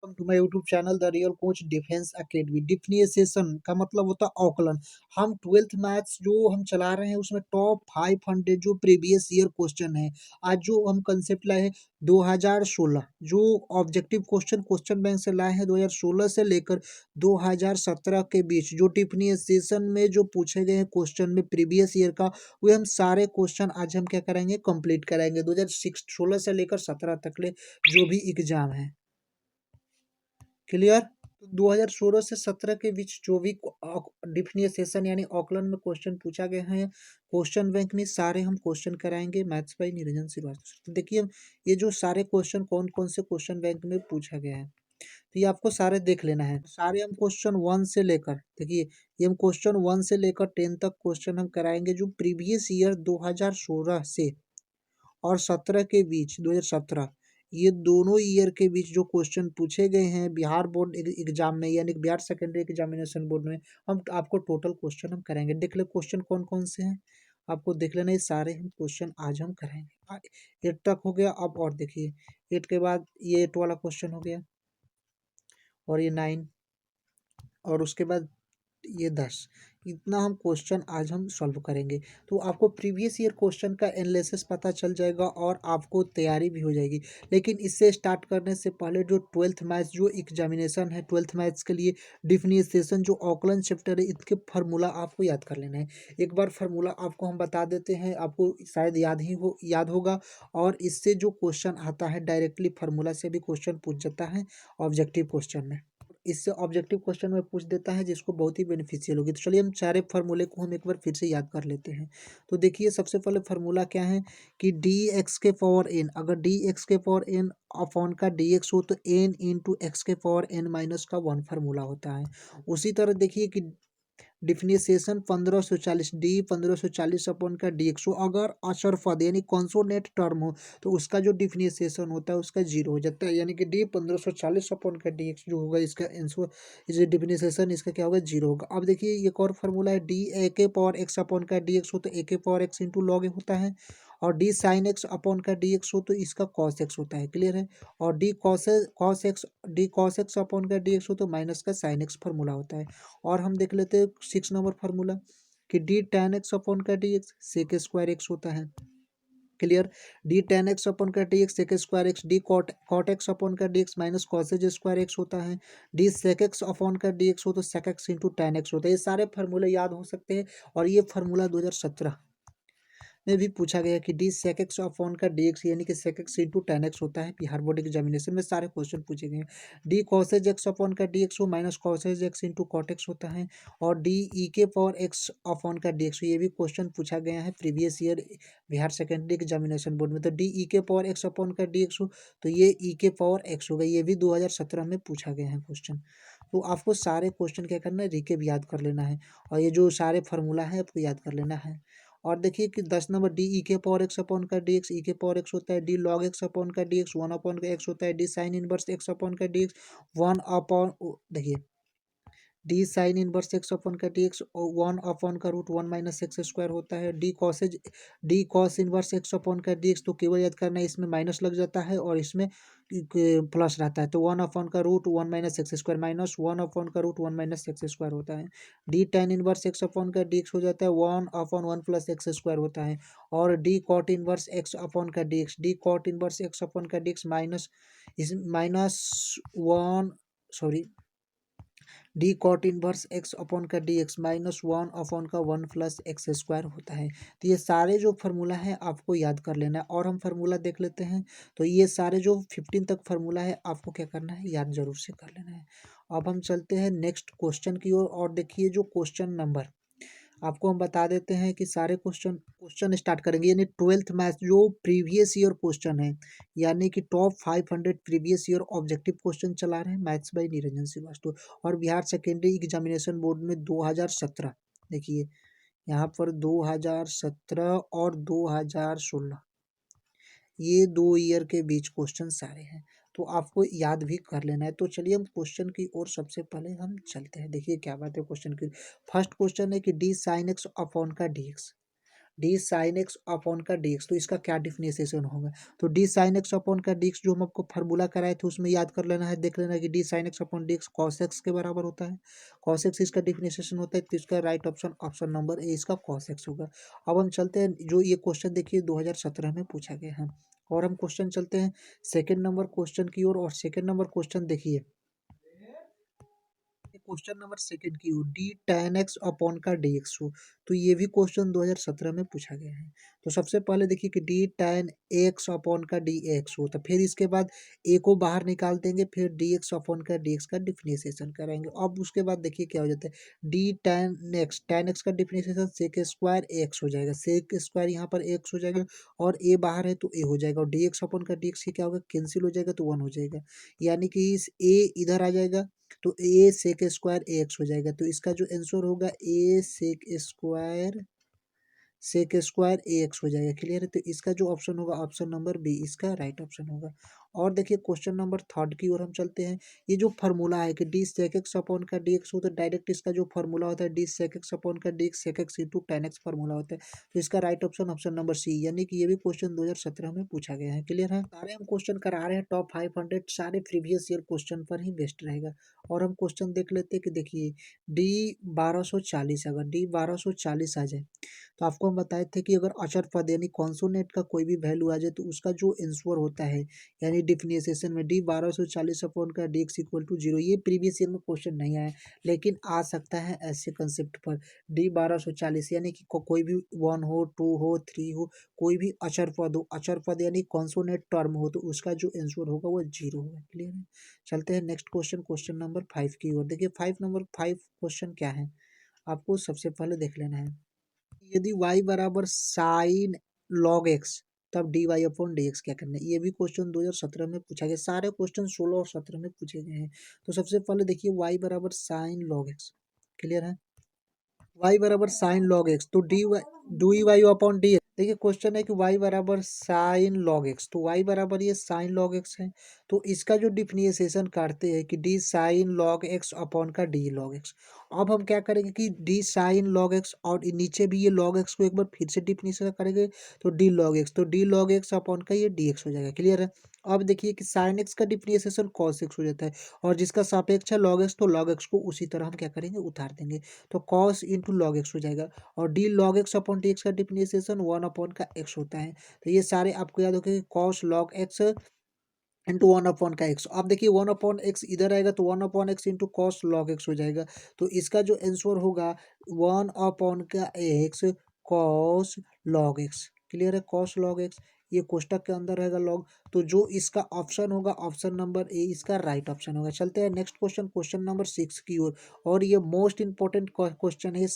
Welcome to my YouTube channel the real coach defence academy. Definition का मतलब होता है आकलन। हम ट्वेल्थ मैथ्स जो हम चला रहे हैं उसमें टॉप 500 जो प्रीवियस ईयर क्वेश्चन है। आज जो हम कंसेप्ट लाए हैं 2016 जो ऑब्जेक्टिव क्वेश्चन बैंक से लाए हैं 2016 से लेकर 2017 के बीच जो डिफिनिएशन में जो पूछे गए हैं क्वेश्चन में प्रीवियस ईयर का, वे हम सारे क्वेश्चन आज हम क्या करेंगे, कंप्लीट कराएंगे 2016 से लेकर 17 तक ले जो भी एग्जाम है। क्लियर। तो 2016 से 17 के बीच जो भी डिफिनिएशन यानी आकलन में क्वेश्चन पूछा गया है क्वेश्चन बैंक में सारे हम क्वेश्चन कराएंगे मैथ्स बाई निरंजन श्रीवास्तव। तो देखिए ये जो सारे क्वेश्चन कौन कौन से क्वेश्चन बैंक में पूछा गया है, तो ये आपको सारे देख लेना है। सारे हम क्वेश्चन 1 से लेकर, देखिए ये हम क्वेश्चन 1 से लेकर 10 तक क्वेश्चन हम कराएंगे जो प्रीवियस ईयर 2016 से और 17 के बीच 2017 ये दोनों ईयर के बीच जो क्वेश्चन पूछे गए हैं बिहार बोर्ड एग्जाम में यानी कि बिहार सेकेंडरी एग्जामिनेशन बोर्ड में, हम आपको टोटल क्वेश्चन हम कराएंगे। देख ले क्वेश्चन कौन कौन से हैं, आपको देख लेना। ये सारे हम क्वेश्चन आज हम कराएंगे। 8 तक हो गया। अब और देखिए 8 के बाद ये 8 वाला क्वेश्चन हो गया और ये 9 और उसके बाद ये 10। इतना हम क्वेश्चन आज हम सॉल्व करेंगे। तो आपको प्रीवियस ईयर क्वेश्चन का एनालिसिस पता चल जाएगा और आपको तैयारी भी हो जाएगी। लेकिन इससे स्टार्ट करने से पहले जो ट्वेल्थ मैथ्स जो एग्जामिनेशन है, ट्वेल्थ मैथ्स के लिए डिफिनिएशन जो आकलन चैप्टर है, इसके फार्मूला आपको याद कर लेना है। एक बार फार्मूला आपको हम बता देते हैं, आपको शायद याद होगा। और इससे जो क्वेश्चन आता है डायरेक्टली फार्मूला से भी क्वेश्चन पूछ जाता है ऑब्जेक्टिव क्वेश्चन में। इससे ऑब्जेक्टिव क्वेश्चन में पूछ देता है जिसको बहुत ही बेनिफिशियल होगी। तो चलिए हम सारे फार्मूले को हम एक बार फिर से याद कर लेते हैं। तो देखिए सबसे पहले फार्मूला क्या है कि डी एक्स के पावर एन, अगर डी एक्स के पावर एन अपॉन का डी एक्स हो तो एन इंटू एक्स के पावर एन माइनस का 1 फार्मूला होता है। उसी तरह देखिए कि डिफिनिएशन 1540 डी 1540 अपॉन का डी एक्स हो, अगर अशरफद यानी कॉन्सोनेंट टर्म हो तो उसका जो डिफिनिएशन होता है उसका जीरो हो जाता है, यानी कि डी 1540 अपॉन का डी एक्स जो होगा इसका आंसर, इस डिफिनिएशन इसका क्या होगा, जीरो होगा। अब देखिए एक और फार्मूला है डी ए के पावर एक्स अपॉन का डी एक्स हो तो ए के पावर एक्स इंटू लॉग ए होता है, और डी साइन एक्स अपॉन का डी एक्स हो तो इसका कॉस एक्स होता है। क्लियर है। और डी कॉस एक्स अपॉन का डी एक्स हो तो माइनस का साइन एक्स फार्मूला होता है। और हम देख लेते हैं 6 नंबर फार्मूला कि डी tan एक्स अपॉन का d x sec square x होता है। Clear. D tan x upon का d x sec square x, d cot x upon का d x minus cosec square x होता है। D sec x upon का d x हो तो sec x into tan x होता है। ये सारे फार्मूले याद हो सकते हैं। और ये फार्मूला 2017 में भी पूछा गया कि डी सेक एक्स अपॉन का डी एक्स यानी कि sec x into tan x होता है। बिहार बोर्ड एग्जामिनेशन में सारे क्वेश्चन पूछे गए हैं। डी कॉसेज एक्स अपॉन का डी एक्स हो minus cosec x into cot x होता है। और डी ई के पावर एक्स अपॉन का डी एक्स, ये भी क्वेश्चन पूछा गया है previous year Bihar secondary examination board में। तो डी ई के पावर एक्स अपॉन का डी एक्स हो तो ये ई के पावर एक्स होगा, ये भी 2017 में पूछा गया है क्वेश्चन। तो आपको सारे क्वेश्चन क्या करना है, रिकेप याद कर लेना है और ये जो सारे फार्मूला है आपको याद कर लेना है। और देखिए कि 10 नंबर डी ई के पावर एक्स अपॉन का डी एक्स, ई के पावर एक्स होता है, डी लॉग एक्स अपॉन का डी एक्स 1 अपॉन का एक्स होता है, D sine inverse x upon का डी एक्स 1 अपॉन, देखिए D sine inverse x upon का डी एक्स 1 अपॉन का रूट 1 माइनस एक्स स्क्वायर होता है। D cos inverse x upon का डी एक्स, तो केवल याद करना है इसमें माइनस लग जाता है और इसमें प्लस रहता है, तो 1 अपॉन का root 1 minus x square minus 1 upon का रूट 1 माइनस एक्स स्क्वायर होता है। D tan inverse x upon का डी एक्स हो जाता है 1 अपॉन 1 प्लस एक्स स्क्वायर होता है। और d cot inverse x upon का d x, d cot inverse x upon का d x minus 1, sorry, d cot inverse x upon का डी एक्स माइनस 1 अपॉन का 1 प्लस एक्स स्क्वायर होता है। तो ये सारे जो फार्मूला है आपको याद कर लेना है। और हम फार्मूला देख लेते हैं। तो ये सारे जो 15 तक फार्मूला है आपको क्या करना है, याद जरूर से कर लेना है। अब हम चलते हैं नेक्स्ट क्वेश्चन की ओर। और देखिए जो क्वेश्चन नंबर आपको हम बता देते हैं कि सारे क्वेश्चन स्टार्ट करेंगे, यानी ट्वेल्थ मैथ्स जो प्रीवियस ईयर क्वेश्चन है, यानी कि top 500 previous year objective question चला रहे हैं मैथ्स बाई निरंजन श्रीवास्तव। और बिहार सेकेंडरी एग्जामिनेशन बोर्ड में 2017, देखिए यहाँ पर 2017 और 2016 ये 2 ईयर के बीच क्वेश्चन सारे हैं, तो आपको याद भी कर लेना है। तो चलिए हम क्वेश्चन की ओर सबसे पहले हम चलते हैं। देखिए क्या बात है क्वेश्चन की। फर्स्ट क्वेश्चन है कि डी साइन एक्स अपॉन का d x, D sine x upon का डी एक्स, तो इसका क्या डिफरेंशिएशन होगा? तो डी साइन एक्स अपॉन का डी एक्स जो हम आपको फार्मूला कराए थे उसमें याद कर लेना है, देख लेना है कि d sine x upon d x cos x के बराबर होता है। कॉस एक्स इसका डिफरेंशिएशन होता है, तो इसका right option option number A इसका कॉस एक्स होगा। अब हम चलते हैं, जो ये क्वेश्चन देखिए 2017 में पूछा गया है। और हम क्वेश्चन चलते हैं सेकेंड नंबर क्वेश्चन की ओर, और सेकेंड नंबर क्वेश्चन देखिए, क्वेश्चन नंबर सेकंड की हो, डी tan एक्स अपॉन का डी एक्स हो, तो ये भी क्वेश्चन 2017 में पूछा गया है। तो सबसे पहले देखिए कि डी tan एक्स अपॉन का डी एक्स हो, तो फिर इसके बाद ए को बाहर निकाल देंगे, फिर डी एक्स अपॉन का डी एक्स का डिफरेंशिएशन करेंगे। अब उसके बाद देखिए क्या हो जाता है, डी tan एक्स का डिफरेंशिएशन सेक स्क्वायर एक्स हो जाएगा, सेक स्क्वायर यहाँ पर एक्स हो जाएगा, और ए बाहर है तो ए हो जाएगा, और डी एक्स अपॉन का डी एक्स क्या होगा, कैंसिल हो जाएगा तो 1 हो जाएगा, यानी कि इस ए इधर आ जाएगा, तो ए सेक स्क्वायर ए एक्स हो जाएगा। तो इसका जो आंसर होगा ए सेक स्क्वायर ए एक्स हो जाएगा। क्लियर है? तो इसका जो ऑप्शन होगा ऑप्शन नंबर बी इसका राइट ऑप्शन होगा। और देखिए क्वेश्चन नंबर थर्ड की ओर हम चलते हैं। ये जो फार्मूला है कि डी सेक एक्स अपॉन का डी एक्स हो, तो डायरेक्ट इसका जो फार्मूला होता है डी सेक एक्स अपॉन का d x sec x into tan x formula होता है। तो इसका right option option number C, यानी कि ये भी क्वेश्चन 2017 में पूछा गया है। क्लियर है? सारे हम क्वेश्चन करा रहे हैं टॉप 500, सारे प्रीवियस ईयर क्वेश्चन पर ही बेस्ड रहेगा। और हम क्वेश्चन देख लेते हैं कि देखिए डी 1240, अगर डी 1240 आ जाए, तो आपको हम बताए थे कि अगर अचर पद यानी कॉन्सोनेंट का कोई भी वैल्यू आ जाए तो उसका जो आंसर होता है, यानी डिफरेंशिएशन में डी 1240 अपॉन का d x equal to zero, ये प्रीवियस ईयर में क्वेश्चन नहीं आया, लेकिन आ सकता है ऐसे कंसेप्ट पर। डी 1240 यानी कि कोई भी 1 हो, 2 हो, 3 हो, कोई भी अचर पद हो, अचर पद यानी कॉन्सोनेंट टर्म हो, तो उसका जो आंसर होगा वो जीरो होगा। क्लियर है? चलते हैं नेक्स्ट क्वेश्चन, क्वेश्चन नंबर 5 की ओर। देखिए 5 क्वेश्चन क्या है, आपको सबसे पहले देख लेना है। यदि y बराबर साइन लॉग एक्स, तब d y upon d x क्या करना है। ये भी क्वेश्चन 2017 में पूछा गया, सारे क्वेश्चन 16 और 17 में पूछे गए हैं। तो सबसे पहले देखिए y बराबर साइन लॉग एक्स। क्लियर है? y बराबर साइन लॉग एक्स, तो d y do y upon d x. देखिए क्वेश्चन है कि y बराबर साइन लॉग एक्स, तो y बराबर ये साइन लॉग एक्स है, तो इसका जो डिफरेंशिएशन करते हैं कि d sign log x upon का डी लॉग एक्स। अब हम क्या करेंगे कि डी साइन लॉग एक्स, और नीचे भी ये लॉग एक्स को एक बार फिर से डिफरेंशिएशन करेंगे, तो डी लॉग एक्स, तो डी लॉग एक्स अपॉन का ये डी एक्स हो जाएगा। क्लियर है? अब देखिए कि साइन एक्स का डिफरेंशिएशन कॉस एक्स हो जाता है, और जिसका सापेक्ष है लॉग एक्स, तो लॉग एक्स को उसी तरह हम क्या करेंगे, उतार देंगे, तो कॉस इंटू लॉग एक्स हो जाएगा। और D log x upon d x का डिफरेंशिएशन 1 अपॉन का एक्स होता है। तो ये सारे आपको याद होगा कि cos log x into 1 upon का एक्स। अब देखिए 1 अपॉन एक्स इधर आएगा, तो 1 upon x into cos log x हो जाएगा। तो इसका जो आंसर होगा 1 अपॉन का x cos log x. Clear है? कॉस लॉग एक्स, ये कोष्टक के अंदर रहेगा लॉग, तो जो इसका ऑप्शन होगा ऑप्शन नंबर ए इसका राइट ऑप्शन होगा। चलते हैं नेक्स्ट क्वेश्चन, क्वेश्चन नंबर 6 की ओर। और ये मोस्ट इंपॉर्टेंट क्वेश्चन है,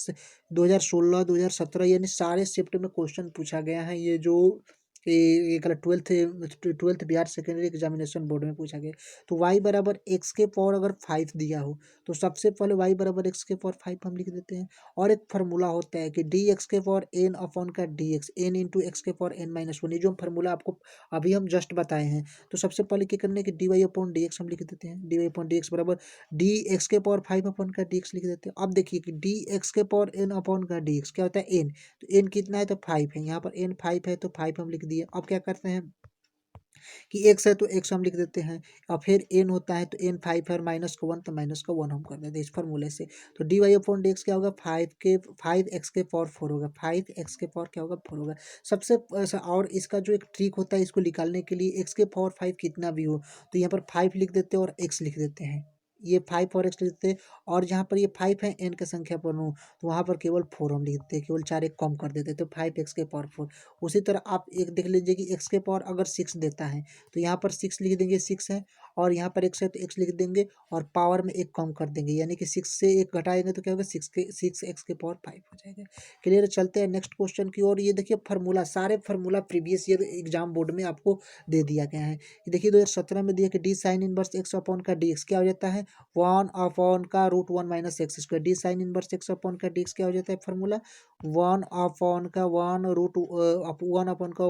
2016 2017 यानी सारे शिफ्ट में क्वेश्चन पूछा गया है। ये जो ये कल twelfth Bihar secondary examination board में पूछा गया। तो y बराबर एक्स के पावर अगर 5 दिया हो, तो सबसे पहले y बराबर एक्स के पावर 5 हम लिख देते हैं। और एक फार्मूला होता है कि डी एक्स के पावर एन अपॉन का d x, n into x के पावर एन माइनस वन, ये जो फार्मूला आपको अभी हम जस्ट बताए हैं। तो सबसे पहले क्या करना है कि d y upon d x हम लिख देते हैं, d y upon d x बराबर डी एक्स के पावर 5 अपॉन का डी एक्स लिख देते हैं। अब देखिए कि डी एक्स के पावर एन अपॉन का डी एक्स क्या होता है, एन, तो एन कितना है, तो 5 है, यहाँ पर एन 5 है, तो 5 हम लिख दिए। अब क्या करते हैं कि एक्स है तो एक्स हम लिख देते हैं, और फिर एन होता है तो एन 5 है, माइनस का 1 तो माइनस का 1 हम कर देते हैं इस फार्मूले से। तो d y upon d x क्या होगा, 5 एक्स के पावर 4 होगा, 5 एक्स के पावर क्या होगा, 4 होगा। सबसे और इसका जो एक ट्रिक होता है इसको निकालने के लिए, एक्स के पावर 5 कितना भी हो, तो यहाँ पर 5 लिख देते हैं और एक्स लिख देते हैं, ये 5 और एक्स लिख देते हैं। और जहाँ पर ये 5 है एन की संख्या पर हो, तो वहाँ पर केवल 4 हम लिख देते हैं, केवल 4 एक कम कर देते हैं, तो 5 एक्स के पावर 4। उसी तरह आप एक देख लीजिए कि एक्स के पावर अगर 6 देता है, तो यहाँ पर 6 लिख देंगे, 6 है, और यहाँ पर एक्स है तो एक्स लिख देंगे, और पावर में एक कम कर देंगे, यानी कि 6 से एक घटाएंगे तो क्या होगा, 6 एक्स के पावर 5 हो जाएगा। क्लियर? चलते हैं नेक्स्ट क्वेश्चन की ओर। ये देखिए फार्मूला, सारे formula previous year exam board में आपको दे दिया गया है। ये देखिए 2017 में दिया कि d sine inverse x upon का डी एक्स क्या हो जाता है, वन अपॉन का root one minus x square, d sine inverse x upon का डी एक्स क्या हो जाता है फार्मूला, वन अपॉन का वन रूट वन अपॉन का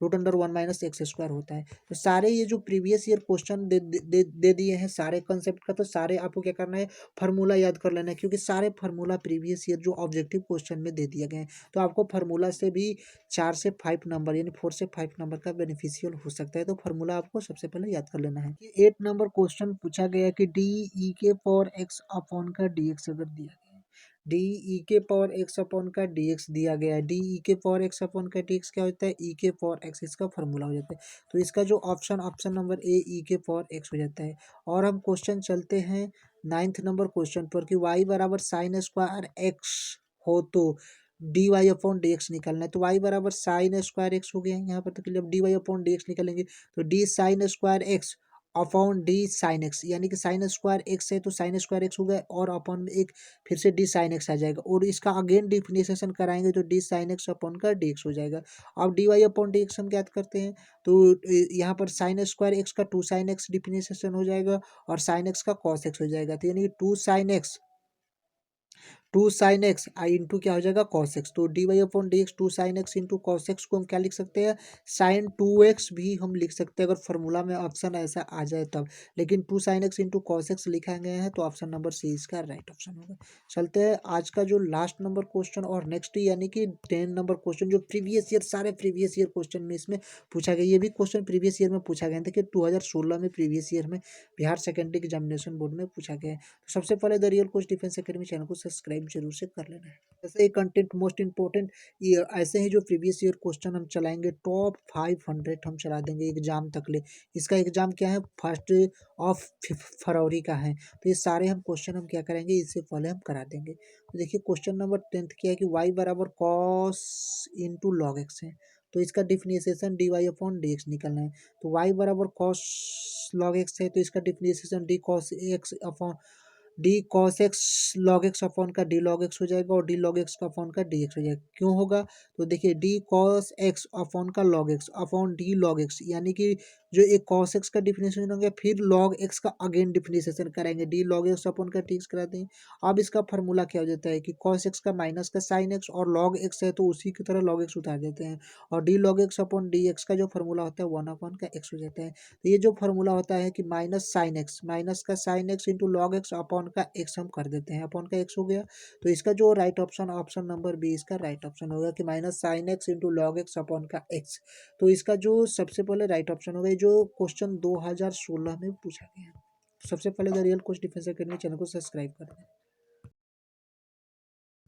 root under one minus x square होता है। तो सारे ये जो प्रीवियस ईयर क्वेश्चन दे दिए हैं सारे कंसेप्ट का, तो सारे आपको क्या करना है, फार्मूला याद कर लेना है, क्योंकि सारे फार्मूला प्रीवियस ईयर जो ऑब्जेक्टिव क्वेश्चन में दे दिए गए हैं। तो आपको फार्मूला से भी 4 से 5 नंबर यानी 4 से 5 नंबर का बेनिफिशियल हो सकता है। तो फार्मूला आपको सबसे पहले याद कर लेना है। 8 नंबर क्वेश्चन पूछा गया कि डी ई के पावर एक्स अपॉन का डी एक्स अगर दिया गया है, डी ई के पावर एक्स अपॉन का डी एक्स दिया गया है, डी ई के पावर एक्स अपॉन का डी एक्स क्या होता है, ई के पावर एक्स, इसका फार्मूला हो जाता है। तो इसका जो ऑप्शन नंबर ए ई के पावर एक्स हो जाता है। और हम क्वेश्चन चलते हैं 9 नंबर क्वेश्चन पर कि वाई बराबर साइन स्क्वायर एक्स हो तो d y upon d x निकालना है। तो वाई बराबर साइन स्क्वायर एक्स हो गया है यहाँ पर, तो जब d y upon d x निकालेंगे तो d sine square x upon d sine x, यानी कि साइन स्क्वायर एक्स है तो साइन स्क्वायर एक्स हो गया और अपॉन में एक फिर से डी साइन एक्स आ जाएगा, और इसका अगेन डिफिनेशन कराएंगे तो डी साइन एक्स अपॉन का डी एक्स हो जाएगा। अब d y upon d x हम ज्ञात करते हैं, तो यहाँ पर साइन स्क्वायर एक्स का टू साइन एक्स डिफिनेशन हो जाएगा और साइन एक्स का कॉस एक्स हो जाएगा। तो यानी कि टू साइन एक्स आई इंटू क्या हो जाएगा कॉस एक्स, तो d y upon d x two sine x into cos x को हम क्या लिख सकते हैं, साइन टू एक्स भी हम लिख सकते हैं अगर फार्मूला में ऑप्शन ऐसा आ जाए तब, लेकिन two sine x into cos x लिखा गया है तो ऑप्शन नंबर सी इसका राइट ऑप्शन होगा। चलते हैं आज का जो लास्ट नंबर क्वेश्चन और नेक्स्ट यानी कि 10 नंबर क्वेश्चन जो प्रीवियस ईयर सारे प्रीवियस ईयर क्वेश्चन में इसमें पूछा गया, ये भी क्वेश्चन प्रीवियस ईयर में पूछा गया था कि 2016 में प्रीवियस ईयर में बिहार सेकेंडरी एग्जामिनेशन बोर्ड में पूछा गया है। तो सबसे पहले the real coach defence academy channel को सब्सक्राइब जरूर से कर लेना है। ऐसे ही कंटेंट मोस्ट इंपॉर्टेंट ऐसे ही जो प्रीवियस ईयर क्वेश्चन हम चलाएंगे टॉप 500 हम चला देंगे एग्जाम तक ले। इसका एग्जाम क्या है, 1 फरवरी का है, तो ये सारे हम क्वेश्चन हम क्या करेंगे इससे पहले हम करा देंगे। तो देखिए क्वेश्चन नंबर 10 क्या है कि वाई बराबर कॉस इंटू लॉग एक्स है, तो इसका definition d y upon d x निकलना है। तो वाई बराबर कॉस लॉग एक्स है तो इसका definition D cos x upon D cos x log x upon का डी लॉग एक्स हो जाएगा और डी लॉग एक्स का अपॉन का डी एक्स हो जाएगा। क्यों होगा, तो देखिए डी कॉस एक्स अपॉन का log x upon D log x, यानी कि जो एक कॉस एक्स का डिफिनेशन हो गया फिर लॉग एक्स का अगेन डिफिनेशन कराएंगे, डी लॉग एक्स अपॉन का टी एक्स कराते हैं। अब इसका फार्मूला क्या हो जाता है कि कॉस एक्स का माइनस का साइन एक्स और लॉग एक्स है तो उसी की तरह लॉग एक्स उतार देते हैं, और D log x upon d x का जो फार्मूला होता है 1 अपॉन का एक्स हो जाता है। तो ये जो फार्मूला होता है कि माइनस का sign x into log x upon का एक्स हम कर देते हैं, अपॉन का एक्स हो गया। तो इसका जो राइट ऑप्शन नंबर बी इसका राइट ऑप्शन होगा कि minus sign x into log x upon का एक्स। तो इसका जो सबसे पहले राइट ऑप्शन होगा जो क्वेश्चन 2016 में पूछा गया है। सबसे पहले the real coach defence academy channel को सब्सक्राइब कर दें।